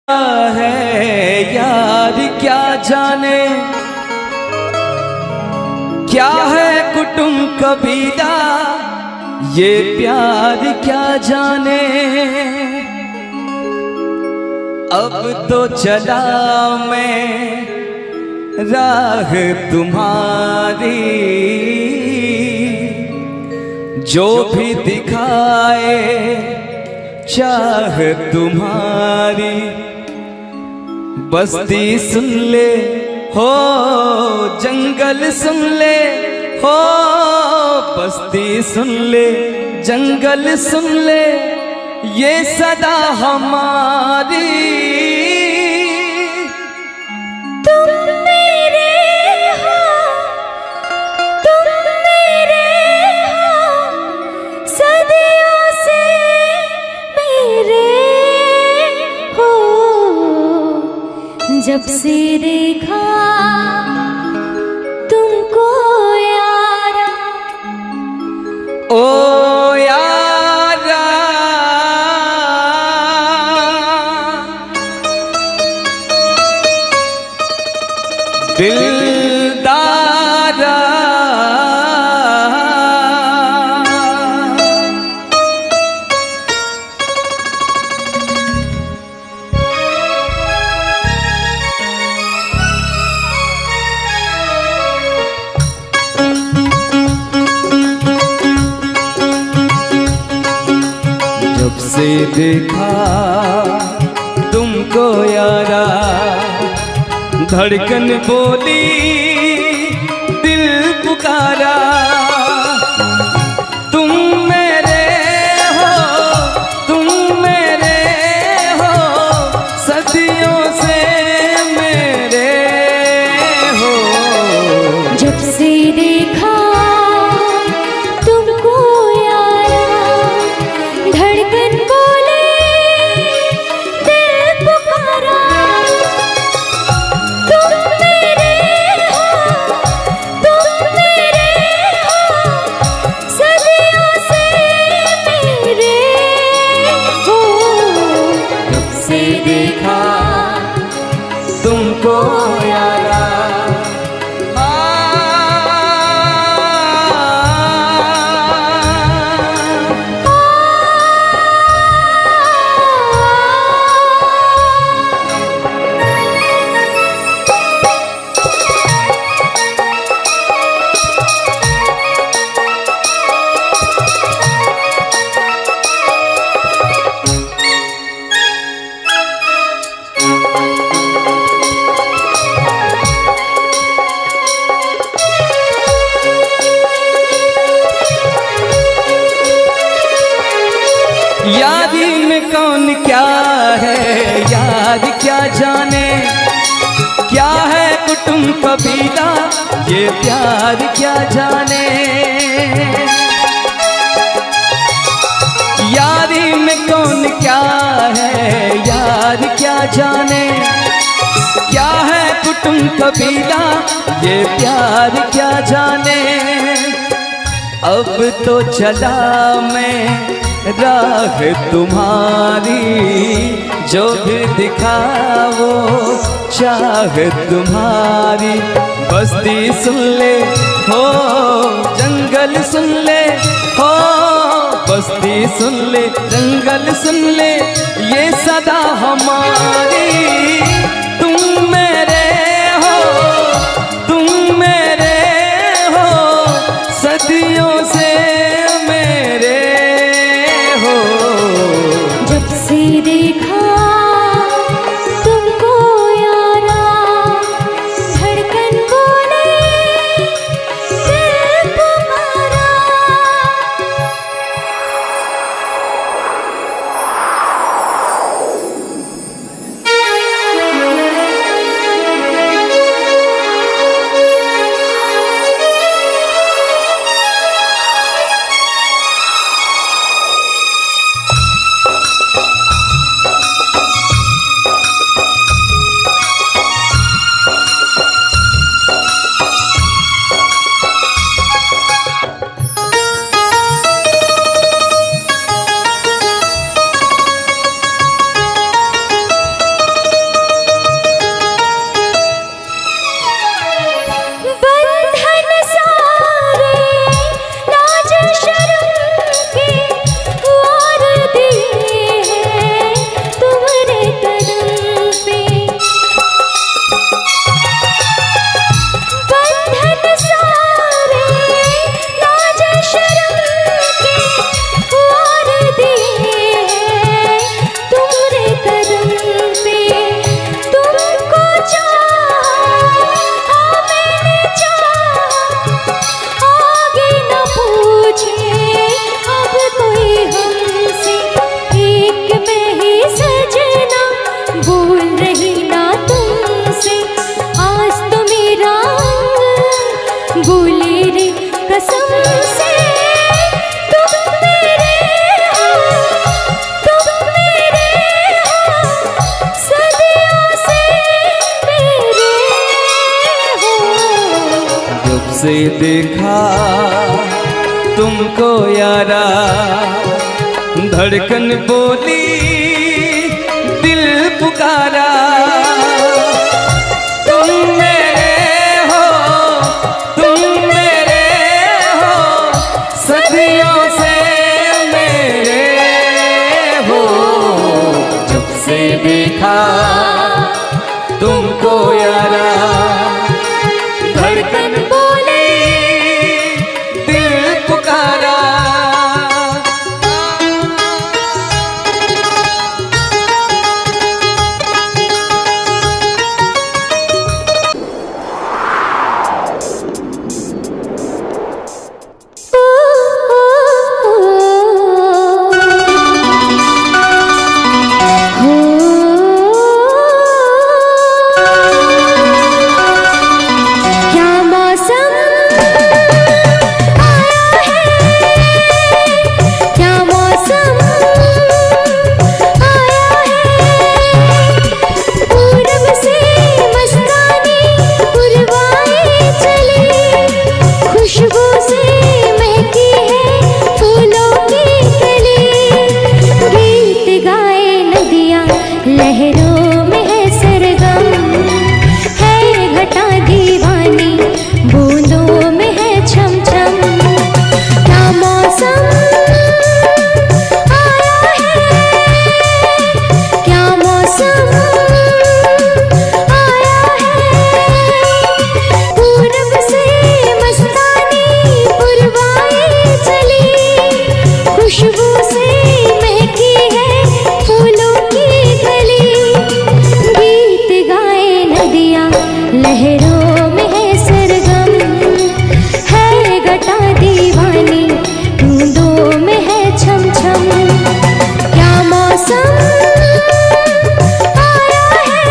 है यार क्या जाने, क्या है कुटुंब कबीला, ये प्यार क्या जाने। अब तो चला मैं राह तुम्हारी, जो भी दिखाए चाह तुम्हारी। बस्ती सुन ले हो, जंगल सुन ले हो, बस्ती सुन ले जंगल सुन ले, ये सदा हमारी। तुम मेरे हो, तुम मेरे हो, सदियों से मेरे हो। जब से देखा तुमको यारा, ओ यारा दिलदारा, जब से देखा तुमको यारा, धड़कन बोली दिल पुकारा। तुम मेरे हो, तुम मेरे हो, सदियों से मेरे हो। जब से देखा तुमको यारा, धड़कन बोले दिल पुकारा। तुम मेरे हो, तुम मेरे हो, सदियों से मेरे हो। जब से देखा तुमको यारा, यारी में कौन क्या है यार क्या जाने, क्या है कुटुंब कबीला, ये प्यार क्या जाने। यारी में कौन क्या है यार क्या जाने, क्या है कुटुंब कबीला, ये प्यार क्या जाने। अब तो चला मैं राह तुम्हारी, जो भी दिखाओ चाह तुम्हारी। बस्ती सुन ले हो, जंगल सुन ले हो, बस्ती सुन ले जंगल सुन ले, ये सदा हमारी। तुम मेरे हो, तुम मेरे हो, सदियों से मेरे हो। जब से देखा तुमको यारा, धड़कन बोले दिल पुकारा। से देखा तुमको यारा, धड़कन बोली दिल पुकारा। तुम मेरे हो, तुम मेरे हो, सदियों से मेरे हो। जब से देखा तुमको यारा, धड़कन बोली दिल पुकारा। लहरों में है सरगम, है घटा दीवानी, बूंदों में है छम छम। क्या मौसम आया है, क्या मौसम आया है। पूरब से मस्तानी पुरवाए चली, खुशबू से महकी है फूलों की गली। गीत गाए नदियाँ लहरों में है सरगम, है घटा दीवानी, बूंदों में है छम छम। क्या मौसम आया है।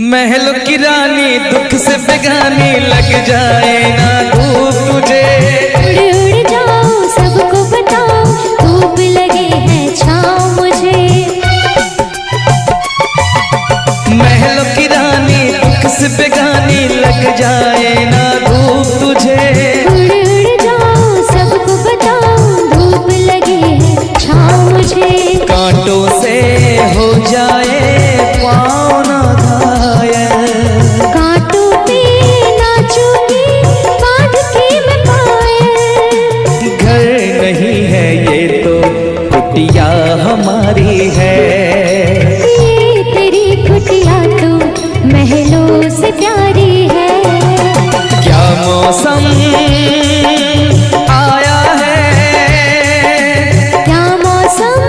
महलों की रानी दुख से बेगानी, लग जाए ना धूप तुझे। उड़ उड़ जाओ सबको बताओ, धूप लगे है छाँव मुझे। महलों की रानी दुख से बेगानी, लग जाए ना धूप तुझे। उड़ उड़ जाओ सबको बताओ, धूप लगे है छाँव मुझे। कांटों से हो जाए पाँव ना घायल, कांटों पे नाचूंगी बांध के मैं पायल। घर नहीं है ये तो कुटिया हमारी है। ये तेरी कुटिया तो महलों से प्यारी है। क्या मौसम आया है, क्या मौसम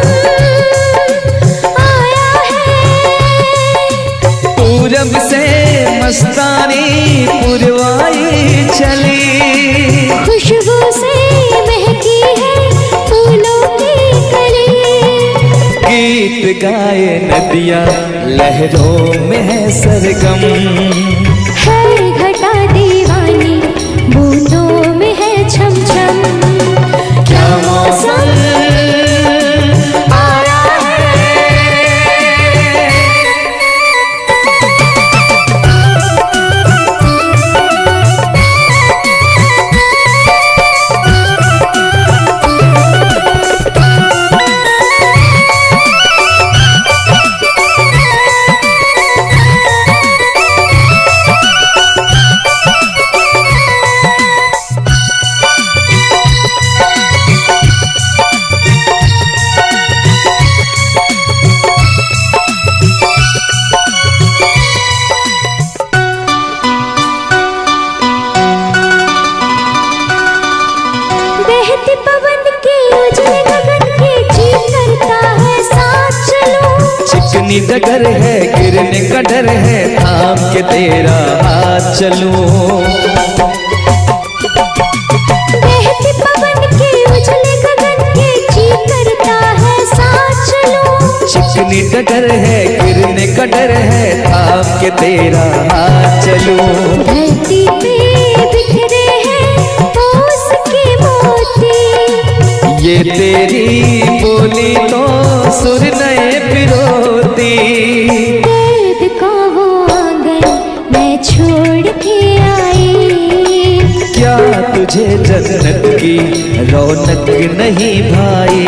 आया है। पूरब से मस्तानी पुरवाई चली, खुशबू से महकी है फूलों की कली। गीत गाए नदियाँ लहरों में है सरगम, है घटा दीवानी, बूंदों में है छम छम। क्या मौसम आया है। बहते पवन के उजले गगन के चिकनी डगर है गिरने का डर है, थाम के तेरा हाथ चलूं। बहते पवन के उजले गगन के जी करता है साथ चलूं। चिकनी डगर है गिरने का डर है, थाम के तेरा हाथ चलूं। धरती पे बिखरे हैं ओस के मोती, ये तेरी बोली तो सुर नए पिरोती। दर्द का वो आंगन मैं छोड़ के आई, क्या तुझे जन्नत की रौनक नहीं भाई?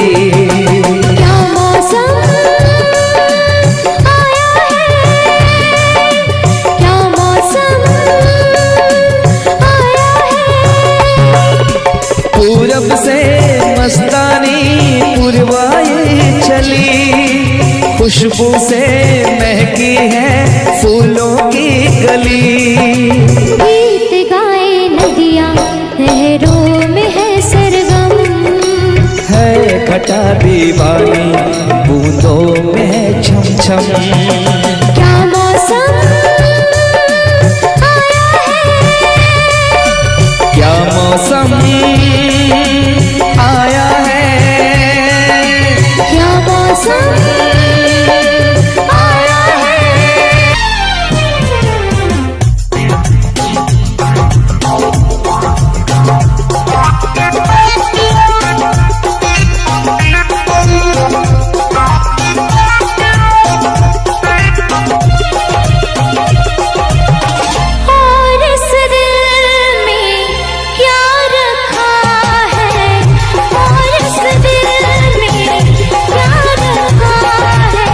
क्या मौसम आया है, क्या मौसम आया है। पूरब से मस्तानी पुरवाई चली, खुशबू से महकी है फूलों की गली। गीत गाए नदियाँ लहरों में है सरगम, है घटा दीवानी बूंदों में है छम छम। क्या मौसम आया है, क्या मौसम आया है, क्या मौसम आया है। और इस दिल में क्या रखा है, और इस दिल में क्या रखा है।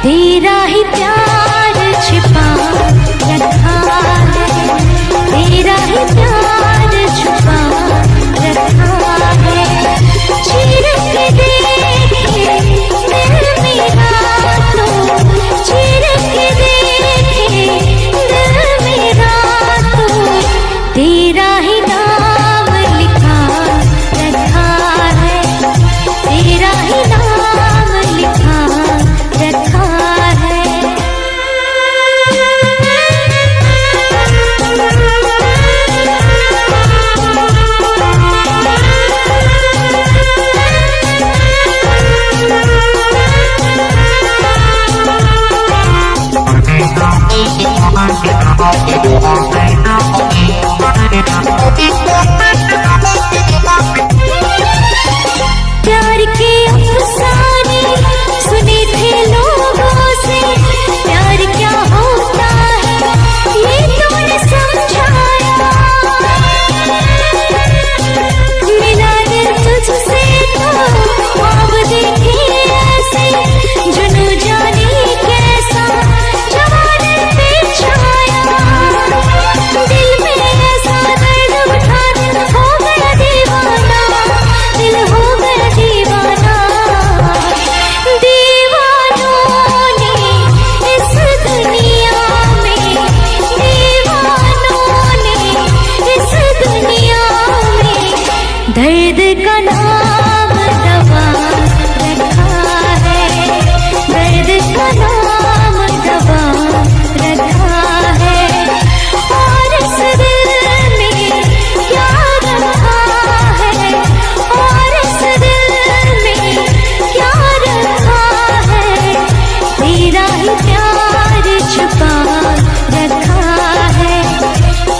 तेरा ही प्यार छिपा रखा है, तेरा ही प्यार छुपा रखा है। चीर के देखे दिल मेरा तो, चीर के देखे दिल मेरा तो, तेरा ही नाम लिखा रखा है, तेरा ही नाम लिखा रखा है। प्यार के अफसाने सुने थे लोगों से, प्यार क्या होता है ये तुमने समझाया। मिला दिल तुझसे तो ख्वाब देखे ऐसे, जुनू जाने कैसा जवानी पे छाया। दिल में ऐसा दर्द उठा, दिल हो गया दीवाना, दिल हो गया दीवाना। दीवानों ने इस दुनिया में, दीवानों ने इस दुनिया में दर्द का नाम दवा रखा है, दर्द का नाम दवा रखा है। और इस दिल में क्या रखा है, और इस दिल में क्या रखा है। तेरा ही प्यार छुपा रखा है,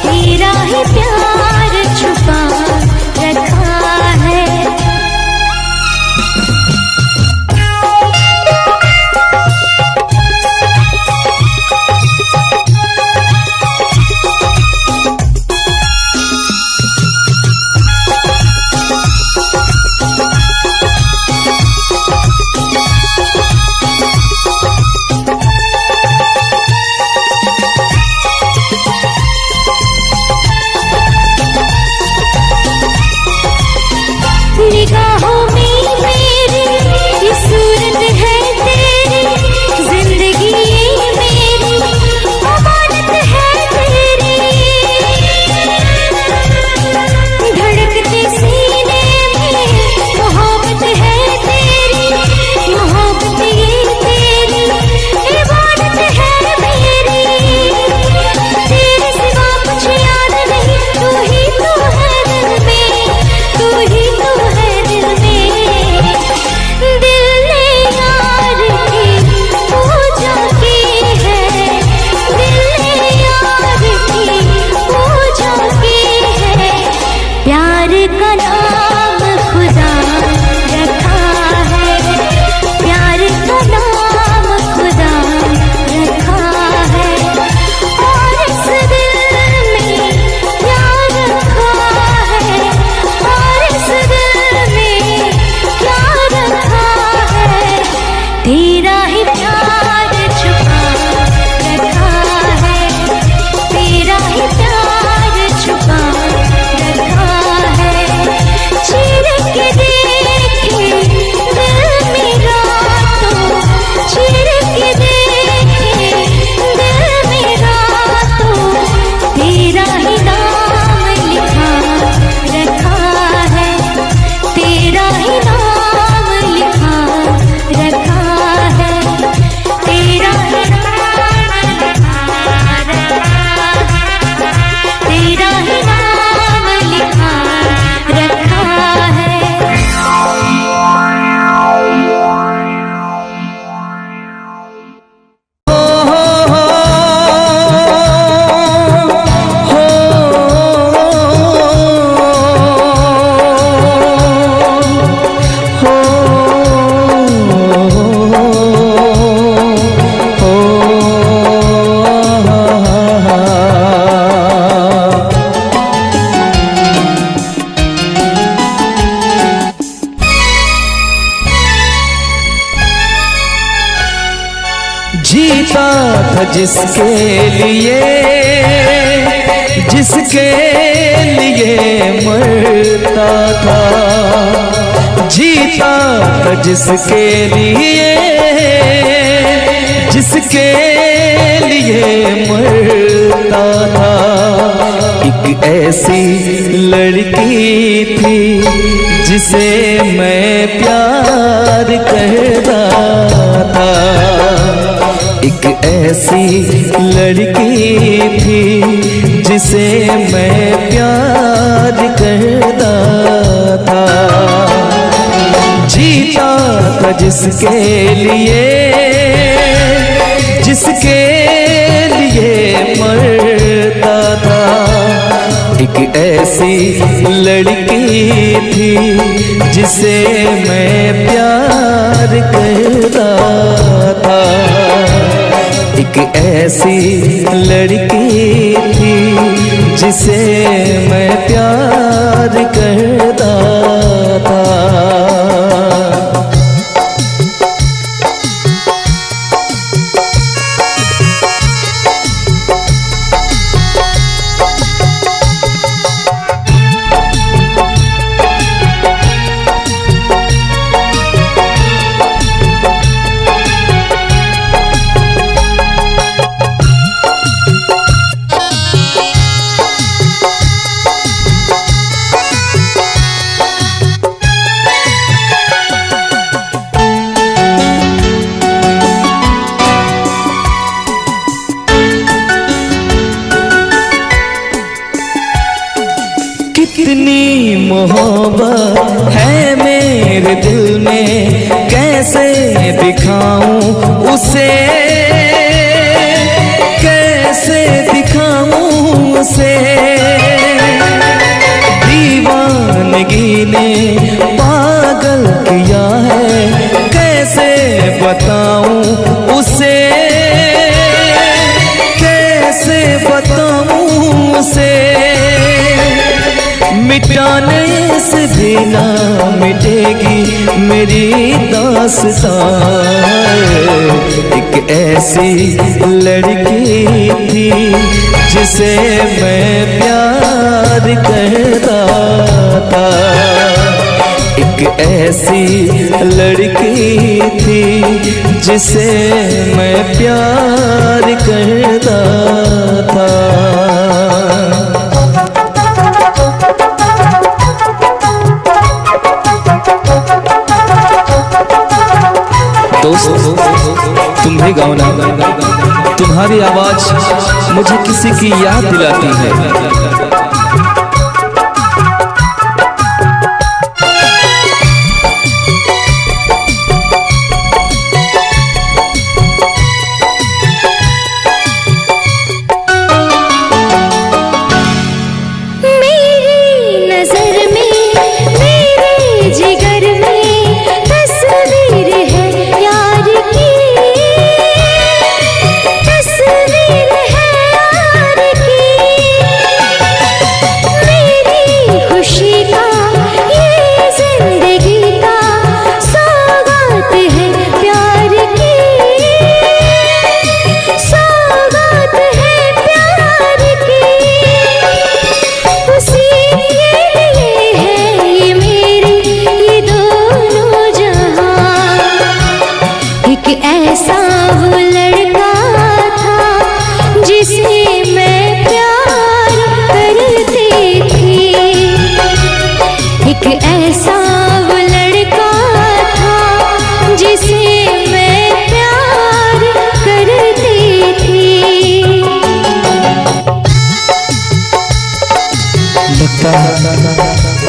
तेरा ही प्यार छुपा रखा है। जिसके लिए मरता था, जीता था जिसके लिए मरता था। एक ऐसी लड़की थी जिसे मैं प्यार करता था, एक ऐसी लड़की थी जिसे मैं प्यार करता था। जीता था जिसके लिए मरता था। एक ऐसी लड़की थी जिसे मैं प्यार करता था, एक ऐसी लड़की थी जिसे मैं प्यार करता था। कितनी मोहब्बत है मेरे दिल में, कैसे दिखाऊं उसे, कैसे दिखाऊं उसे। दीवानगी ने पागल किया है, कैसे बताऊं उसे, कैसे बताऊं उसे। मिटाने से भी ना मिटेगी मेरी दास्तां। एक ऐसी लड़की थी जिसे मैं प्यार करता था, एक ऐसी लड़की थी जिसे मैं प्यार करता था। दोस्त तुम भी गाओ ना, तुम्हारी आवाज मुझे किसी की याद दिलाती है।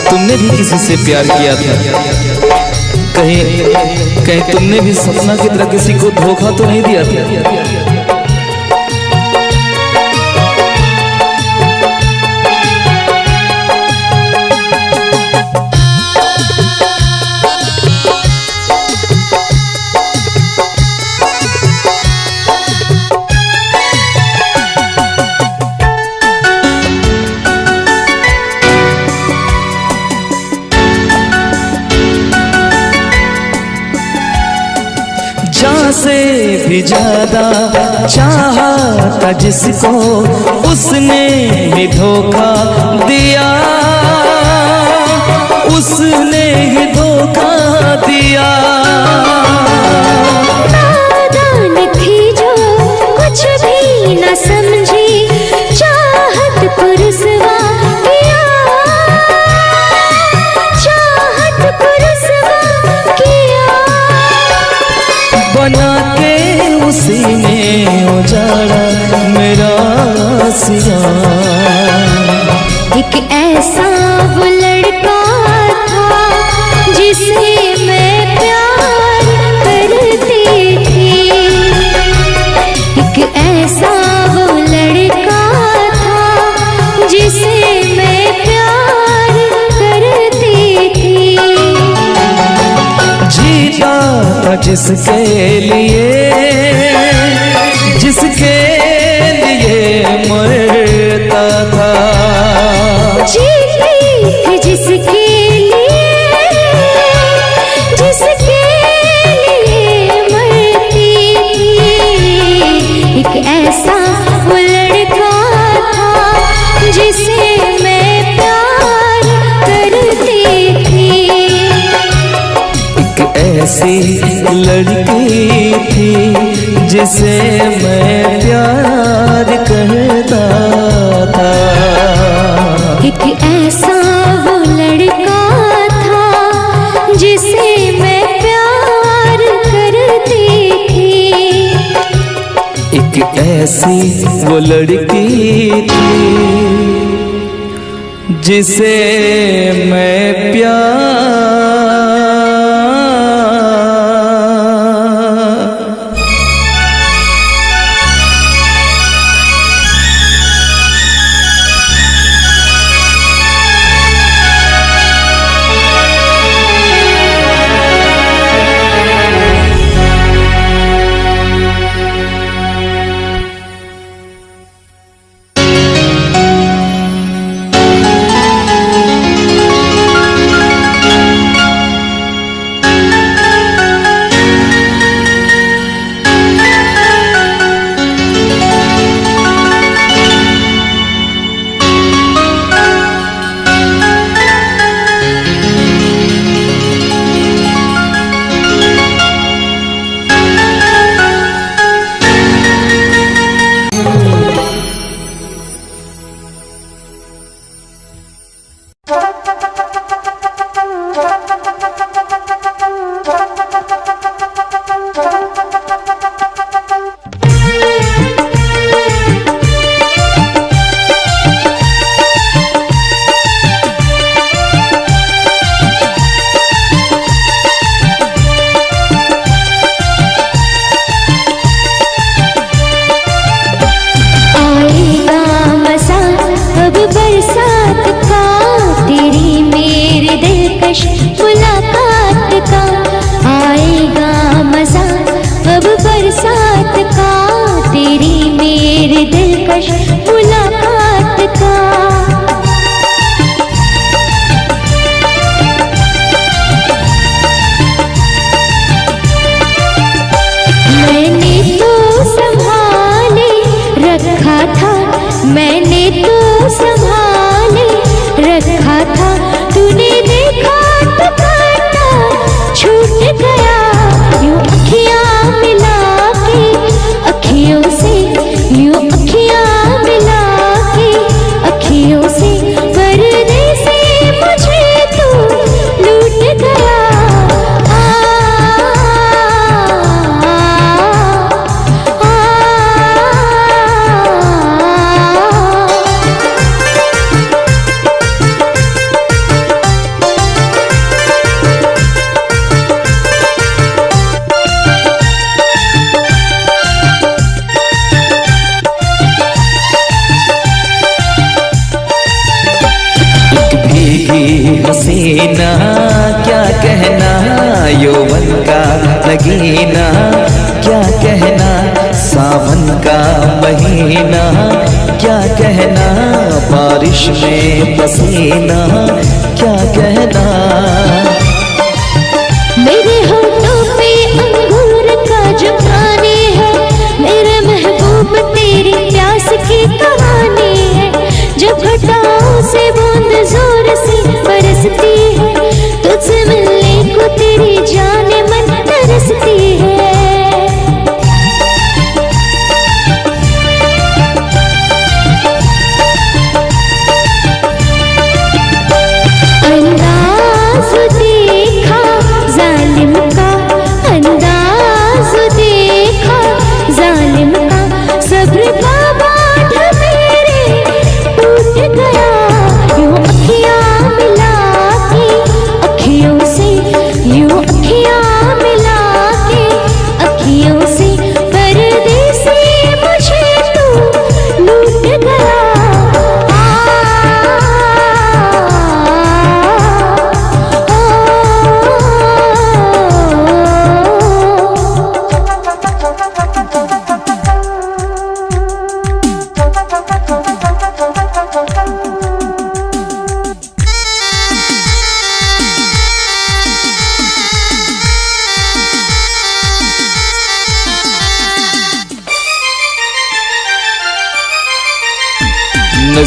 तुमने भी किसी से प्यार किया था, कहीं तुमने भी सपना की तरह किसी को धोखा तो नहीं दिया था? से भी ज्यादा चाहा था जिसको उसने ही धोखा दिया, उसने ही धोखा दिया। नादान थी जो कुछ भी न समझी, चाहत को रुसवा किया, चाहत को रुसवा किया। बना के उसी ने उजाड़ा मेरा सिया। एक ऐसा वो लड़का था जिसे मैं प्यार करती थी, एक ऐसा वो लड़का था जिसे मैं प्यार करती थी। जीता था जिसके लिए, जिसके लिए मरता था। जीती थी जिसके लिए, जिसके लिए मरती थी। एक ऐसा वो लड़का था जिसे मैं प्यार करती थी, एक ऐसी लड़की थी जिसे मैं प्यार करता था। एक ऐसा वो लड़का था जिसे मैं प्यार करती थी, एक ऐसी वो लड़की थी जिसे मैं प्यार। हसीना क्या कहना, यौवन का लगीना क्या कहना, सावन का महीना क्या कहना, बारिश में पसीना क्या कहना। मेरे होठों पे अंगूर का जो पानी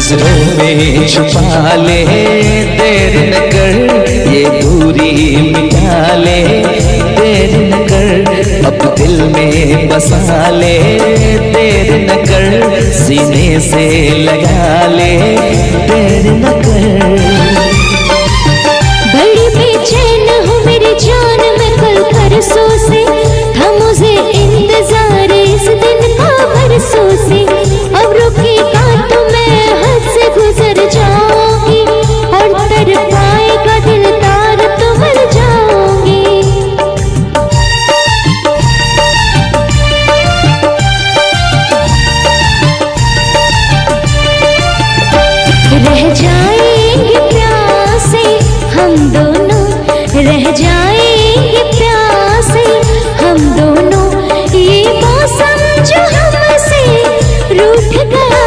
नजरों में छुपा ले, देर न कर ये दूरी मिटा ले, देर न कर अब दिल में बसा ले, देर न कर सीने से लगा ले, देर न कर। बड़ी बेचैन हूँ मेरी जान मैं कल परसों से, था मुझे इंतजार इस दिन का बरसों से। अब रुकेगा तो मैं हद से गुजर जाऊंगी, और तड़पाएगा दिलदार तो मर जाऊंगी। रह जाएंगे प्यासे हम दोनों, रह जाएंगे प्यासे हम दोनों। ये मौसम जो हमसे रूठ गया,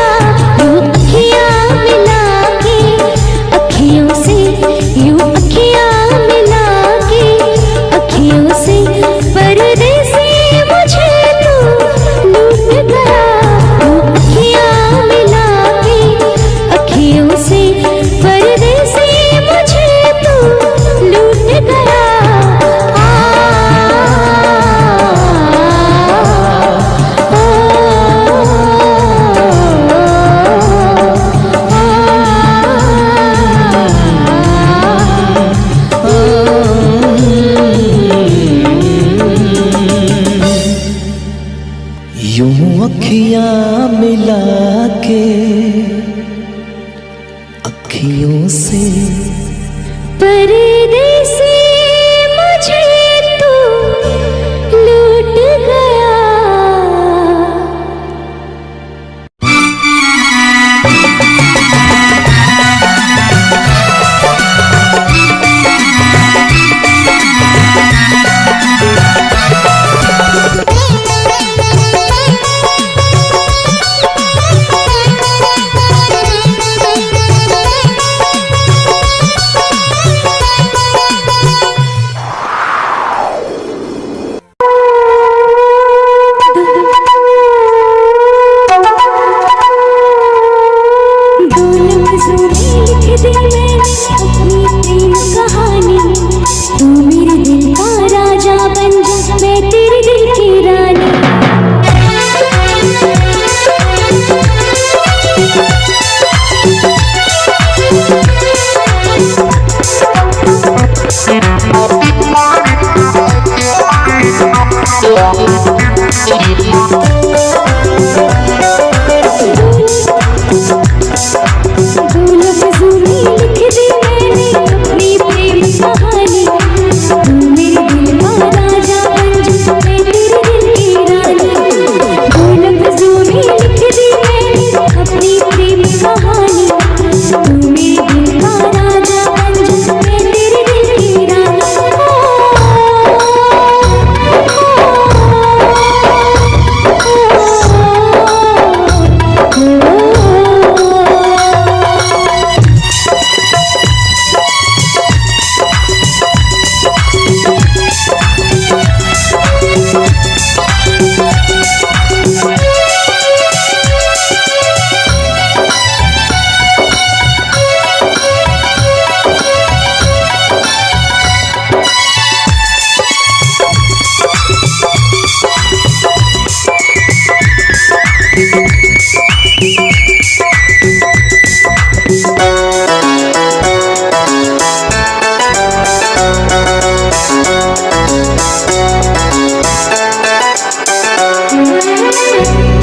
यूं अखियां मिला के, अखियों से यूं अखियां मिला के, अखियों से परदेसी मुझे तू लूट गया। यूं अखियां मिला के, अखियों से परदेसी मुझे तू लूट गया। यूं अखियां मिला के, अखियों से परदेसी मुझे तू लूट गया।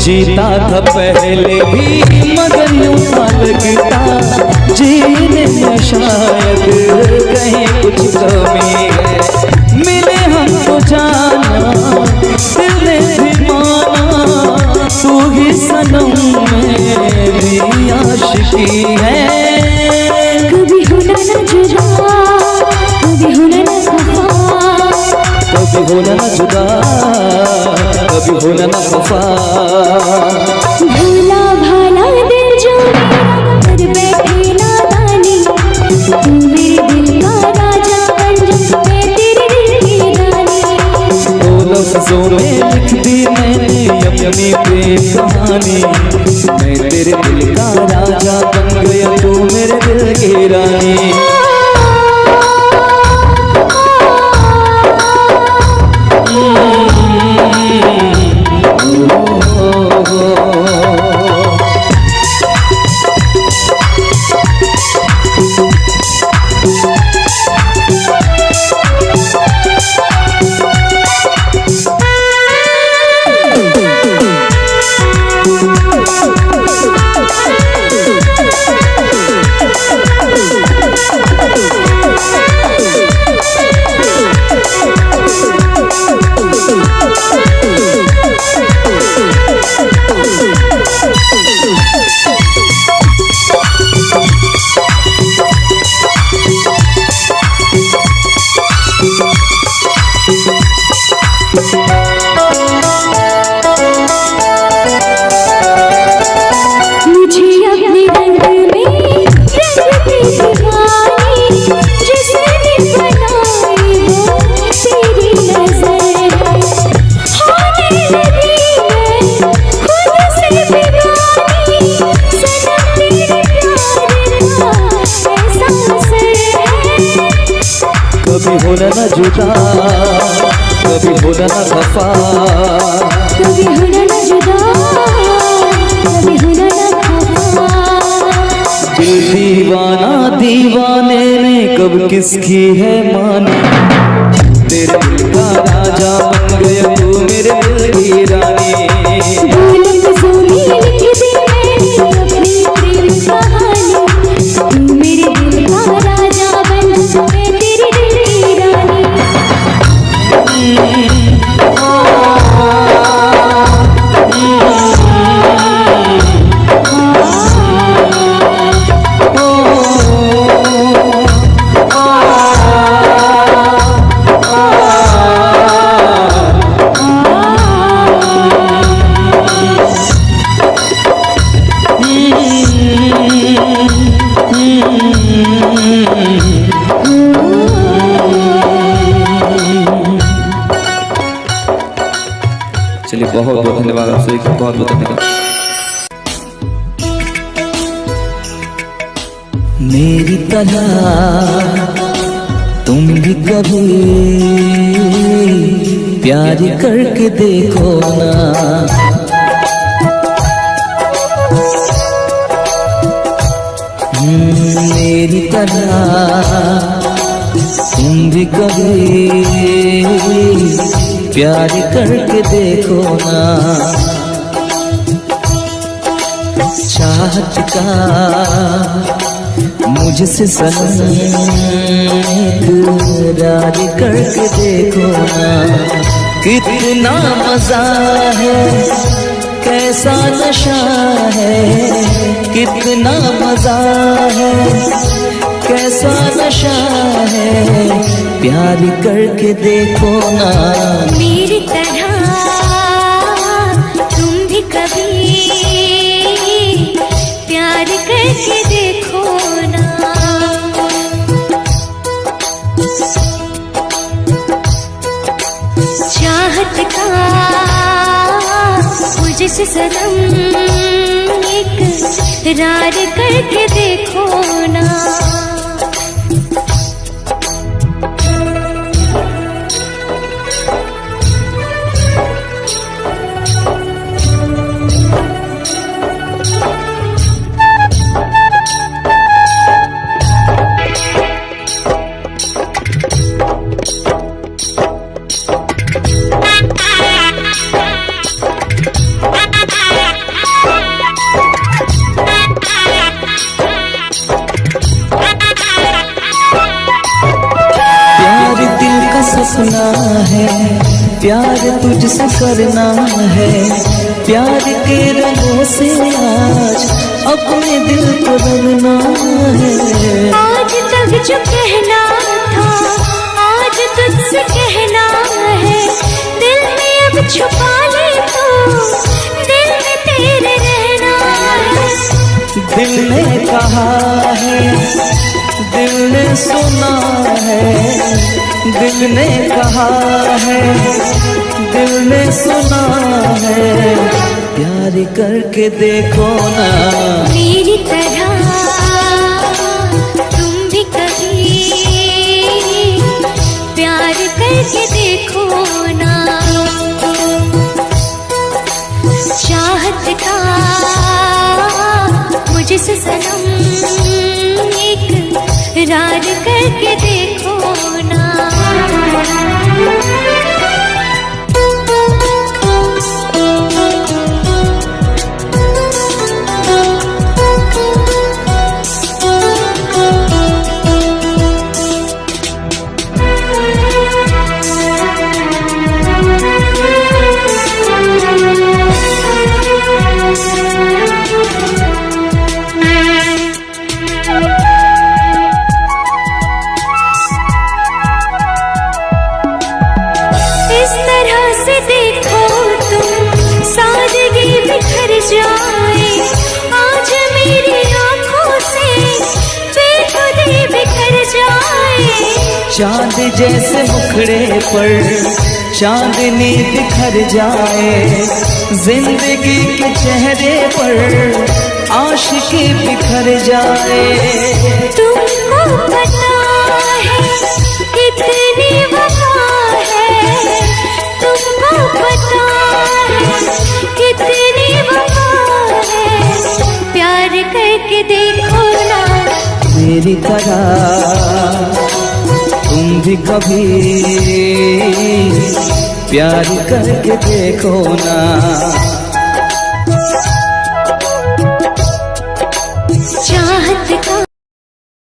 जीता था पहले भी मगर यूं सा लगता, जीने में शायद कहीं कुछ कमी है। मिले हमको जाना दिल ने भी माना, तू ही सनम मेरी आशिकी है। कभी होना न जुदा, कभी होना न खफा, कभी होना न जुदा, कभी होना न खफा। भूला भाला दिल जो मेरा कर बैठे नादानी, तू मेरे दिल का राजा बन जा, मैं तेरे दिल की रानी। दो लफ्जों में लिख दी मैंने अपनी प्रेम कहानी, मैं तेरे दिल का राजा बन रानी। कभी होना ना जुदा, कभी होना ना खफा, कभी होना ना जुदा, कभी होना ना खफा। दिल दीवाना दीवाने ने कब किसकी है मानी, तेरे दिल का राजा बन गया तू मेरे दिल की रानी। अपनी प्रेम कहानी, तू मेरे दिल का राजा बन, मैं तेरे दिल की रानी। चलिए बहुत बहुत धन्यवाद आप सभी का, बहुत बहुत धन्यवाद। मेरी तरह तुम भी कभी प्यार करके देखो ना, मेरी तरह तुम भी कभी प्यार करके देखो ना। चाहत का मुझसे सनम इकरार करके देखो ना। कितना मजा है, कैसा नशा है, कितना मजा है, कैसा नशा है, प्यार करके देखो ना। मेरी तरह तुम भी कभी प्यार करके देखो ना। चाहत का मुझसे सनम इकरार करके देखो ना। सपना है, प्यार तुझसे करना है, प्यार के रंगों से आज अपने दिल को रंगना है। आज तक जो कहना था आज तुझसे कहना है, दिल में अब छुपा ले तो दिल में तेरे रहना है। दिल ने कहा है, दिल ने सुना है, दिल ने कहा है, दिल ने सुना है, प्यार करके देखो ना। मेरी तरह प्यार करके देखो ना। इस तरह से देखो तुम सादगी बिखर जाए, आज मेरी आंखों से बेखुदी बिखर जाए। चांद जैसे मुखड़े पर चांदनी बिखर जाए, जिंदगी के चेहरे पर आशिकी बिखर जाए। तुमको पता है कितनी वफा है, तुमको पता है कितनी वफा है, प्यार करके देखो ना। मेरी तरह तुम भी कभी प्यार करके देखो ना।